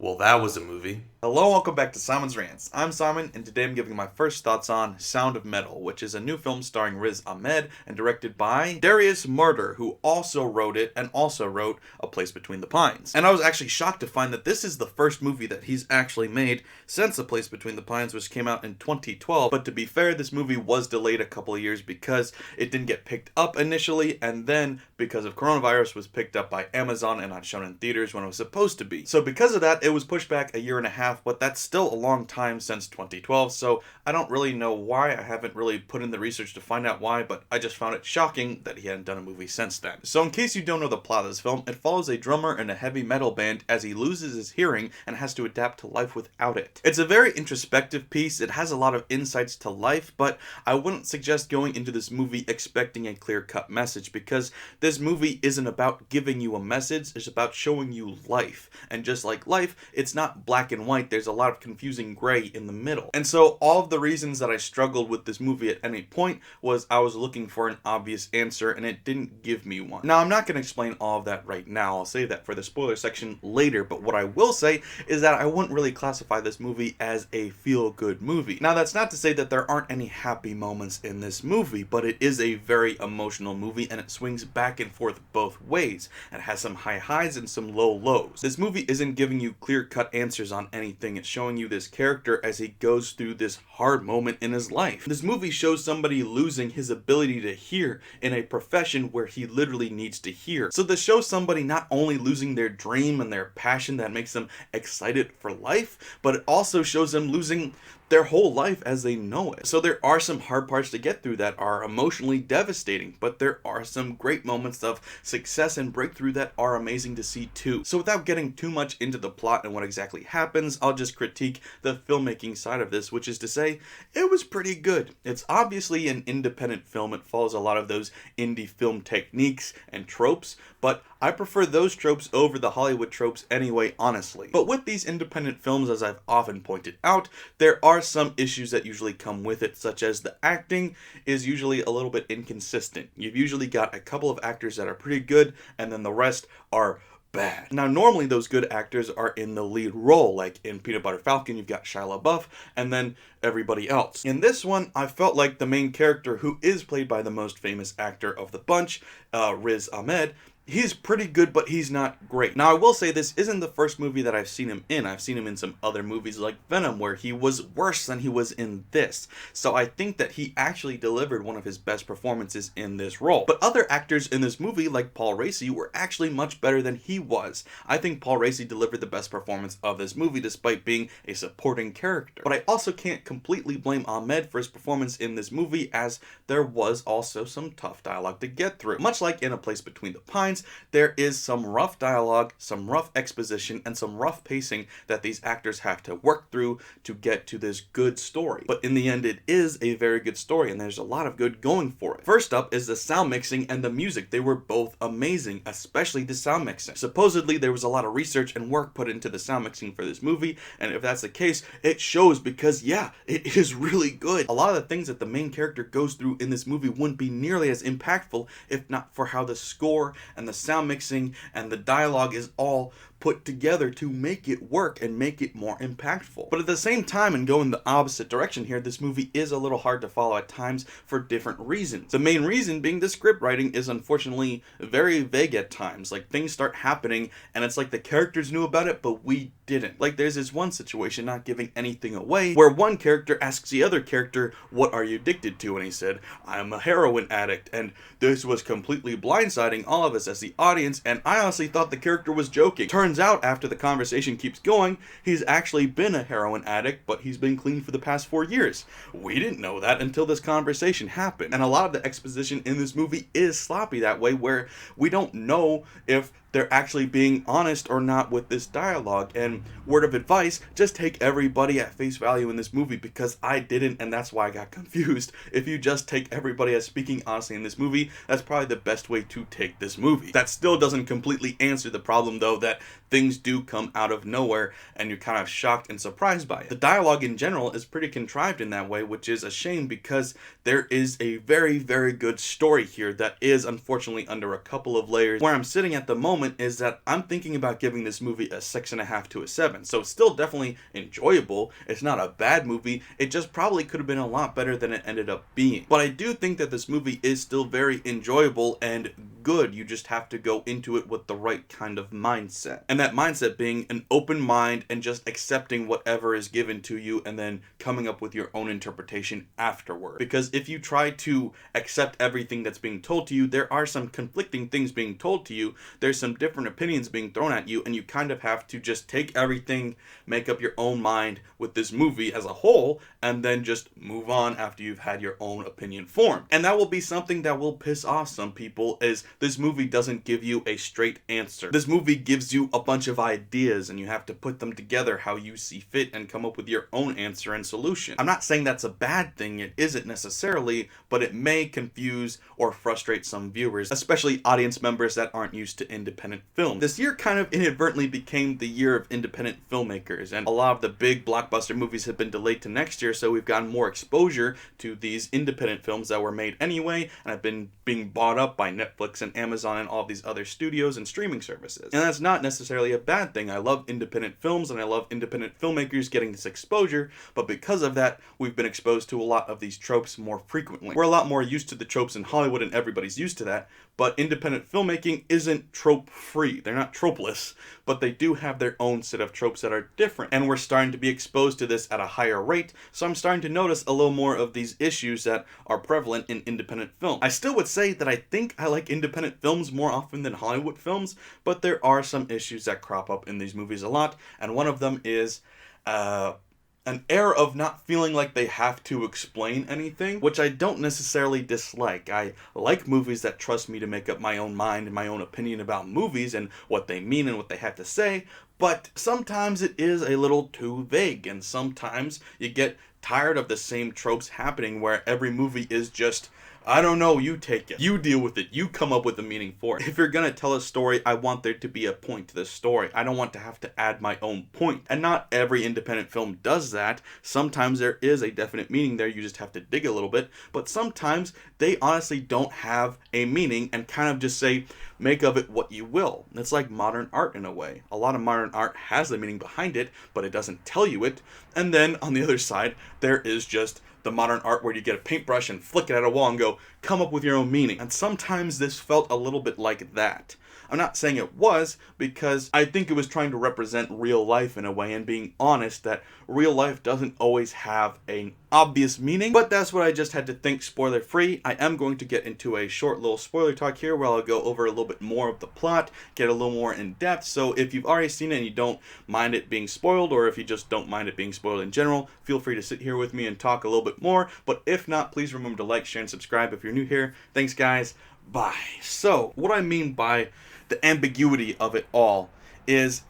Well, that was a movie. Hello, welcome back to Simon's Rants. I'm Simon, and today I'm giving my first thoughts on Sound of Metal, which is a new film starring Riz Ahmed and directed by Darius Murder, who also wrote it and also wrote A Place Between the Pines. And I was actually shocked to find that this is the first movie that he's actually made since A Place Between the Pines, which came out in 2012. But to be fair, this movie was delayed a couple of years because it didn't get picked up initially, and then because of coronavirus was picked up by Amazon and not shown in theaters when it was supposed to be. So because of that, it was pushed back a year and a half, but that's still a long time since 2012, so I don't really know why. I haven't really put in the research to find out why, but I just found it shocking that he hadn't done a movie since then. So in case you don't know the plot of this film, it follows a drummer in a heavy metal band as he loses his hearing and has to adapt to life without it. It's a very introspective piece. It has a lot of insights to life, but I wouldn't suggest going into this movie expecting a clear-cut message, because this movie isn't about giving you a message, it's about showing you life. And just like life, it's not black and white. There's a lot of confusing gray in the middle. And so all of the reasons that I struggled with this movie at any point was I was looking for an obvious answer and it didn't give me one. Now, I'm not going to explain all of that right now. I'll save that for the spoiler section later, but what I will say is that I wouldn't really classify this movie as a feel-good movie. Now, that's not to say that there aren't any happy moments in this movie, but it is a very emotional movie and it swings back and forth both ways. It has some high highs and some low lows. This movie isn't giving you clear-cut answers on anything. It's showing you this character as he goes through this hard moment in his life. This movie shows somebody losing his ability to hear in a profession where he literally needs to hear. So this shows somebody not only losing their dream and their passion that makes them excited for life, but it also shows them losing their whole life as they know it. So there are some hard parts to get through that are emotionally devastating, but there are some great moments of success and breakthrough that are amazing to see too. So without getting too much into the plot and what exactly happens, I'll just critique the filmmaking side of this, which is to say, it was pretty good. It's obviously an independent film. It follows a lot of those indie film techniques and tropes, but I prefer those tropes over the Hollywood tropes anyway, honestly. But with these independent films, as I've often pointed out, there are some issues that usually come with it, such as the acting is usually a little bit inconsistent. You've usually got a couple of actors that are pretty good, and then the rest are bad. Now, normally those good actors are in the lead role, like in Peanut Butter Falcon, you've got Shia LaBeouf, and then everybody else. In this one, I felt like the main character, who is played by the most famous actor of the bunch, Riz Ahmed, he's pretty good, but he's not great. Now, I will say this isn't the first movie that I've seen him in. I've seen him in some other movies like Venom, where he was worse than he was in this. So I think that he actually delivered one of his best performances in this role. But other actors in this movie, like Paul Raci, were actually much better than he was. I think Paul Raci delivered the best performance of this movie, despite being a supporting character. But I also can't completely blame Ahmed for his performance in this movie, as there was also some tough dialogue to get through. Much like in A Place Between the Pines, there is some rough dialogue, some rough exposition, and some rough pacing that these actors have to work through to get to this good story. But in the end, it is a very good story, and there's a lot of good going for it. First up is the sound mixing and the music. They were both amazing, especially the sound mixing. Supposedly, there was a lot of research and work put into the sound mixing for this movie, and if that's the case, it shows, because yeah, it is really good. A lot of the things that the main character goes through in this movie wouldn't be nearly as impactful if not for how the score and the sound mixing and the dialogue is all put together to make it work and make it more impactful. But at the same time, and going the opposite direction here, this movie is a little hard to follow at times for different reasons. The main reason being the script writing is unfortunately very vague at times. Like, things start happening and it's like the characters knew about it, but we didn't. Like, there's this one situation, not giving anything away, where one character asks the other character, "What are you addicted to?" And he said, "I'm a heroin addict." And this was completely blindsiding all of us as the audience, and I honestly thought the character was joking. Turns out, after the conversation keeps going, he's actually been a heroin addict, but he's been clean for the past 4 years. We didn't know that until this conversation happened. And a lot of the exposition in this movie is sloppy that way, where we don't know if they're actually being honest or not with this dialogue. And word of advice, just take everybody at face value in this movie, because I didn't, and that's why I got confused. If you just take everybody as speaking honestly in this movie, that's probably the best way to take this movie. That still doesn't completely answer the problem, though, that things do come out of nowhere and you're kind of shocked and surprised by it. The dialogue in general is pretty contrived in that way, which is a shame, because there is a very, very good story here that is unfortunately under a couple of layers. Where I'm sitting at the moment moment is that I'm thinking about giving this movie a 6.5 to a 7. So it's still definitely enjoyable. It's not a bad movie. It just probably could have been a lot better than it ended up being. But I do think that this movie is still very enjoyable and good. You just have to go into it with the right kind of mindset. And that mindset being an open mind and just accepting whatever is given to you and then coming up with your own interpretation afterward. Because if you try to accept everything that's being told to you, there are some conflicting things being told to you. There's some different opinions being thrown at you, and you kind of have to just take everything, make up your own mind with this movie as a whole, and then just move on after you've had your own opinion formed. And that will be something that will piss off some people, is this movie doesn't give you a straight answer. This movie gives you a bunch of ideas, and you have to put them together how you see fit and come up with your own answer and solution. I'm not saying that's a bad thing, it isn't necessarily, but it may confuse or frustrate some viewers, especially audience members that aren't used to independent film. This year kind of inadvertently became the year of independent filmmakers, and a lot of the big blockbuster movies have been delayed to next year, so we've gotten more exposure to these independent films that were made anyway and have been being bought up by Netflix and Amazon and all these other studios and streaming services. And that's not necessarily a bad thing. I love independent films and I love independent filmmakers getting this exposure, but because of that, we've been exposed to a lot of these tropes more frequently. We're a lot more used to the tropes in Hollywood and everybody's used to that, but independent filmmaking isn't trope-free. They're not tropeless, but they do have their own set of tropes that are different. And we're starting to be exposed to this at a higher rate, so I'm starting to notice a little more of these issues that are prevalent in independent film. I still would say that I think I like independent films more often than Hollywood films, but there are some issues that crop up in these movies a lot, and one of them is an air of not feeling like they have to explain anything, which I don't necessarily dislike. I like movies that trust me to make up my own mind and my own opinion about movies and what they mean and what they have to say, but sometimes it is a little too vague, and sometimes you get tired of the same tropes happening where every movie is just, I don't know, you take it. You deal with it. You come up with a meaning for it. If you're gonna tell a story, I want there to be a point to the story. I don't want to have to add my own point. And not every independent film does that. Sometimes there is a definite meaning there, you just have to dig a little bit. But sometimes they honestly don't have a meaning and kind of just say, make of it what you will. It's like modern art in a way. A lot of modern art has a meaning behind it, but it doesn't tell you it. And then on the other side, there is just the modern art where you get a paintbrush and flick it at a wall and go, come up with your own meaning. And sometimes this felt a little bit like that. I'm not saying it was, because I think it was trying to represent real life in a way and being honest that real life doesn't always have an obvious meaning, but that's what I just had to think spoiler free. I am going to get into a short little spoiler talk here where I'll go over a little bit more of the plot, get a little more in depth, so if you've already seen it and you don't mind it being spoiled, or if you just don't mind it being spoiled in general, feel free to sit here with me and talk a little bit more, but if not, please remember to like, share, and subscribe if you're new here. Thanks guys, bye. So, what I mean by the ambiguity of it all is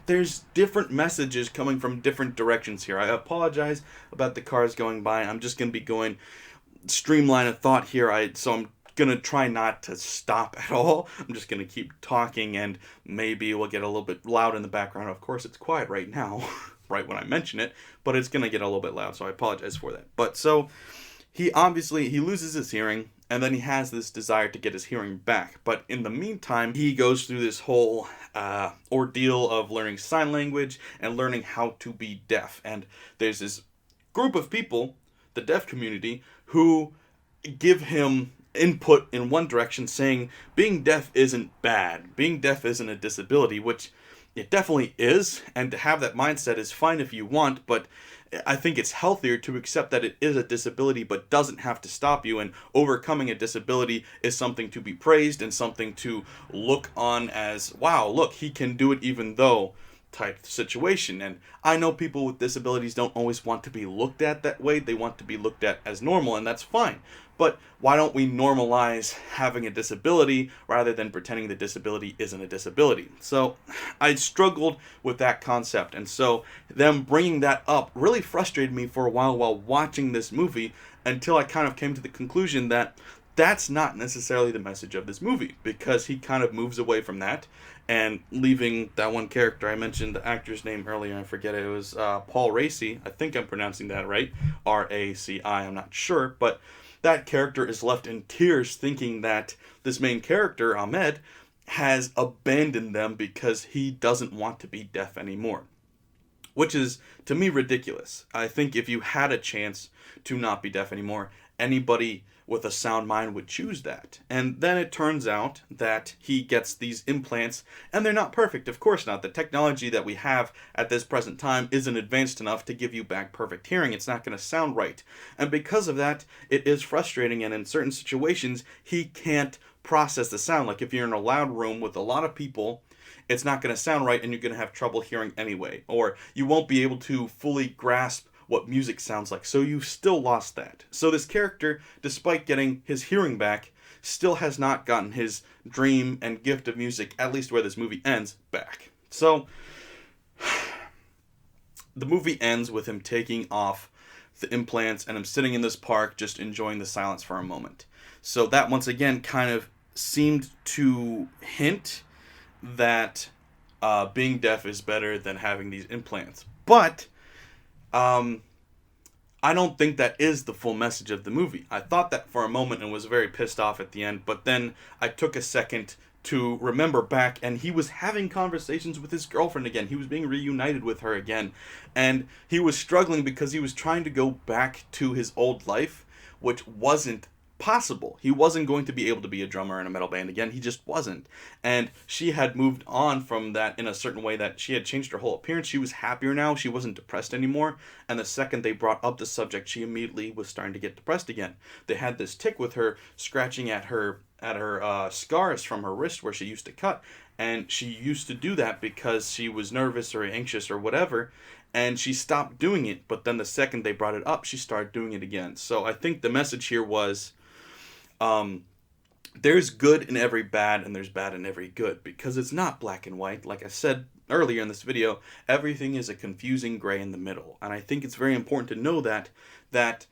there's different messages coming from different directions here. I apologize about the cars going by. I'm just going to be going streamline of thought here. So I'm going to try not to stop at all. I'm just going to keep talking, and maybe we'll get a little bit loud in the background. Of course, it's quiet right now, right when I mention it, but it's going to get a little bit loud, so I apologize for that. But so he loses his hearing, and then he has this desire to get his hearing back. But in the meantime, he goes through this whole ordeal of learning sign language and learning how to be deaf. And there's this group of people, the deaf community, who give him input in one direction, saying being deaf isn't bad. Being deaf isn't a disability, which it definitely is. And to have that mindset is fine if you want, but I think it's healthier to accept that it is a disability but doesn't have to stop you, and overcoming a disability is something to be praised and something to look on as, wow, look, he can do it even though type situation. And I know people with disabilities don't always want to be looked at that way. They want to be looked at as normal, and that's fine. But why don't we normalize having a disability rather than pretending the disability isn't a disability? So I struggled with that concept, and so them bringing that up really frustrated me for a while watching this movie, until I kind of came to the conclusion that that's not necessarily the message of this movie, because he kind of moves away from that and leaving that one character. I mentioned the actor's name earlier, I forget it. It was Paul Raci. I think I'm pronouncing that right. R-A-C-I, I'm not sure, but that character is left in tears thinking that this main character, Ahmed, has abandoned them because he doesn't want to be deaf anymore. Which is, to me, ridiculous. I think if you had a chance to not be deaf anymore, anybody with a sound mind would choose that. And then it turns out that he gets these implants, and they're not perfect, of course not. The technology that we have at this present time isn't advanced enough to give you back perfect hearing. It's not going to sound right. And because of that, it is frustrating, and in certain situations, he can't process the sound. Like if you're in a loud room with a lot of people, it's not going to sound right and you're going to have trouble hearing anyway. Or you won't be able to fully grasp what music sounds like. So you've still lost that. So this character, despite getting his hearing back, still has not gotten his dream and gift of music, at least where this movie ends, back. So the movie ends with him taking off the implants and him sitting in this park just enjoying the silence for a moment. So that once again kind of seemed to hint that being deaf is better than having these implants. But I don't think that is the full message of the movie. I thought that for a moment and was very pissed off at the end, but then I took a second to remember back, and he was having conversations with his girlfriend again. He was being reunited with her again, and he was struggling because he was trying to go back to his old life, which wasn't possible. He wasn't going to be able to be a drummer in a metal band again. He just wasn't. And she had moved on from that in a certain way that she had changed her whole appearance. She was happier now. She wasn't depressed anymore. And the second they brought up the subject, she immediately was starting to get depressed again. They had this tick with her scratching at her scars from her wrist where she used to cut. And she used to do that because she was nervous or anxious or whatever. And she stopped doing it. But then the second they brought it up, she started doing it again. So I think the message here was, there's good in every bad and there's bad in every good, because it's not black and white. Like I said earlier in this video, everything is a confusing gray in the middle. And I think it's very important to know that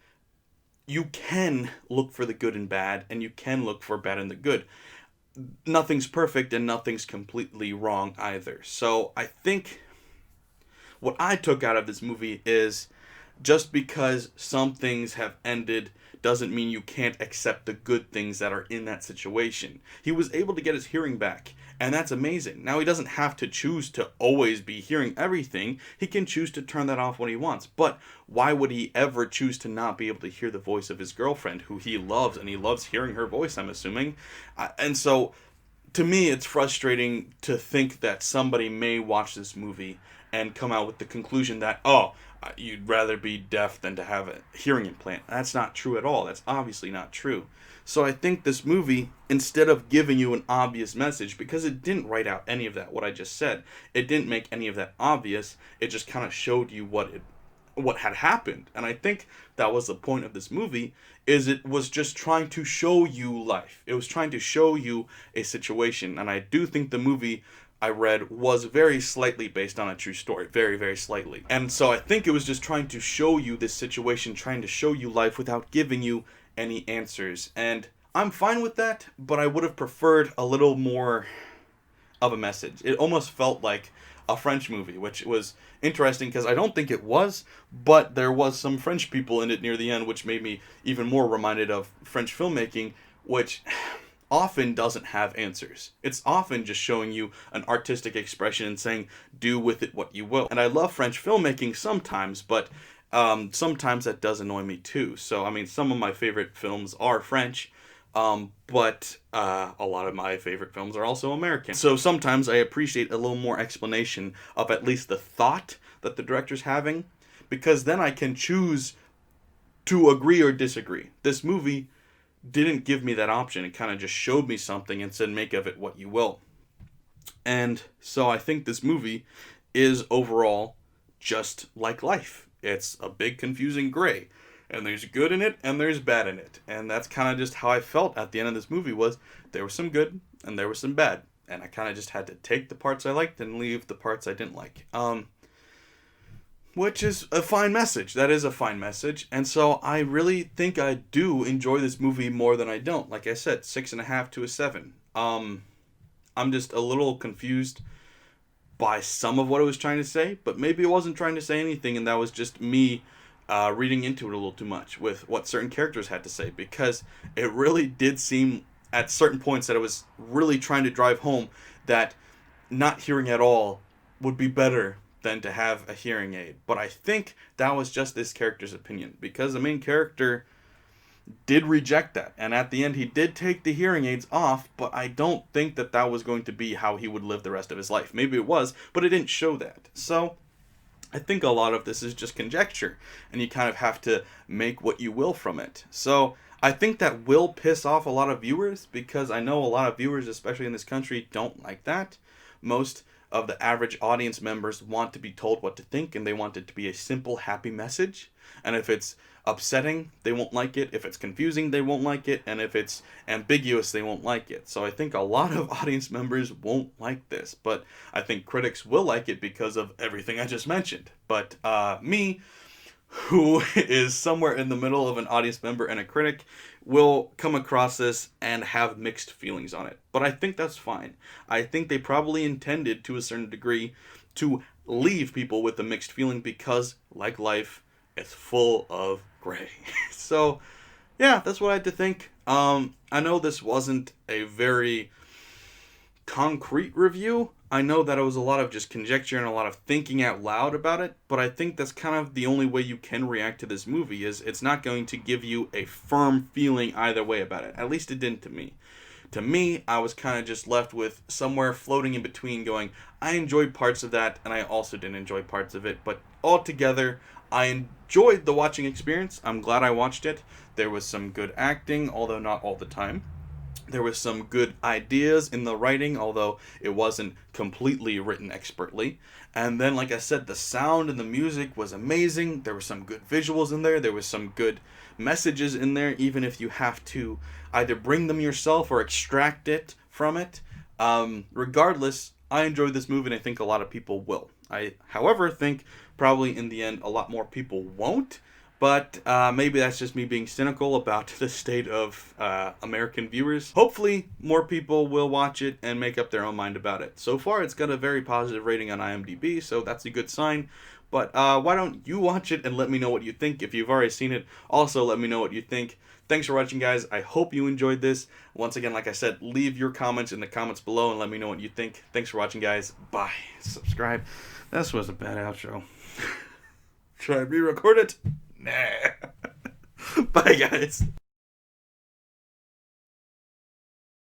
you can look for the good and bad, and you can look for bad and the good. Nothing's perfect and nothing's completely wrong either. So I think what I took out of this movie is, just because some things have ended doesn't mean you can't accept the good things that are in that situation. He was able to get his hearing back, and that's amazing. Now, he doesn't have to choose to always be hearing everything. He can choose to turn that off when he wants. But why would he ever choose to not be able to hear the voice of his girlfriend, who he loves, and he loves hearing her voice, I'm assuming? And so, to me, it's frustrating to think that somebody may watch this movie and come out with the conclusion that, oh, you'd rather be deaf than to have a hearing implant. That's not true at all. That's obviously not true. So I think this movie, instead of giving you an obvious message, because it didn't write out any of that, what I just said, it didn't make any of that obvious, it just kind of showed you what had happened. And I think that was the point of this movie, is it was just trying to show you life. It was trying to show you a situation. And I do think the movie I read was very slightly based on a true story. Very, very slightly. And so I think it was just trying to show you this situation, trying to show you life without giving you any answers. And I'm fine with that, but I would have preferred a little more of a message. It almost felt like a French movie, which was interesting because I don't think it was, but there was some French people in it near the end, which made me even more reminded of French filmmaking, which often doesn't have answers. It's often just showing you an artistic expression and saying, do with it what you will. And I love French filmmaking sometimes, but sometimes that does annoy me too. So, I mean, some of my favorite films are French, but a lot of my favorite films are also American. So sometimes I appreciate a little more explanation of at least the thought that the director's having, because then I can choose to agree or disagree. This movie didn't give me that option. It kind of just showed me something and said, make of it what you will. And so I think this movie is overall just like life. It's a big confusing gray. And there's good in it and there's bad in it. And that's kind of just how I felt at the end of this movie, was there was some good and there was some bad. And I kind of just had to take the parts I liked and leave the parts I didn't like. Which is a fine message. That is a fine message. And so I really think I do enjoy this movie more than I don't. Like I said, 6.5 to a 7. I'm just a little confused by some of what it was trying to say, but maybe it wasn't trying to say anything, and that was just me reading into it a little too much with what certain characters had to say, because it really did seem at certain points that it was really trying to drive home that not hearing at all would be better than to have a hearing aid. But I think that was just this character's opinion, because the main character did reject that, and at the end he did take the hearing aids off, but I don't think that that was going to be how he would live the rest of his life. Maybe it was, but it didn't show that. So I think a lot of this is just conjecture, and you kind of have to make what you will from it. So I think that will piss off a lot of viewers, because I know a lot of viewers, especially in this country, don't like that. Most of the average audience members want to be told what to think, and they want it to be a simple, happy message. And if it's upsetting, they won't like it. If it's confusing, they won't like it. And if it's ambiguous, they won't like it. So I think a lot of audience members won't like this, but I think critics will like it because of everything I just mentioned. But me, who is somewhere in the middle of an audience member and a critic, will come across this and have mixed feelings on it. But I think that's fine. I think they probably intended, to a certain degree, to leave people with a mixed feeling, because, like life, it's full of gray. So, yeah, that's what I had to think. I know this wasn't a very concrete review. I know that it was a lot of just conjecture and a lot of thinking out loud about it, but I think that's kind of the only way you can react to this movie, is it's not going to give you a firm feeling either way about it. At least it didn't to me. To me, I was kind of just left with somewhere floating in between, going, I enjoyed parts of that, and I also didn't enjoy parts of it, but altogether, I enjoyed the watching experience. I'm glad I watched it. There was some good acting, although not all the time. There was some good ideas in the writing, although it wasn't completely written expertly. And then, like I said, the sound and the music was amazing. There were some good visuals in there. There was some good messages in there, even if you have to either bring them yourself or extract it from it. Regardless, I enjoyed this movie, and I think a lot of people will. I, however, think probably in the end a lot more people won't. But maybe that's just me being cynical about the state of American viewers. Hopefully, more people will watch it and make up their own mind about it. So far, it's got a very positive rating on IMDb, so that's a good sign. But why don't you watch it and let me know what you think? If you've already seen it, also let me know what you think. Thanks for watching, guys. I hope you enjoyed this. Once again, like I said, leave your comments in the comments below and let me know what you think. Thanks for watching, guys. Bye. Subscribe. This was a bad outro. Try to re-record it? Nah. Bye, guys.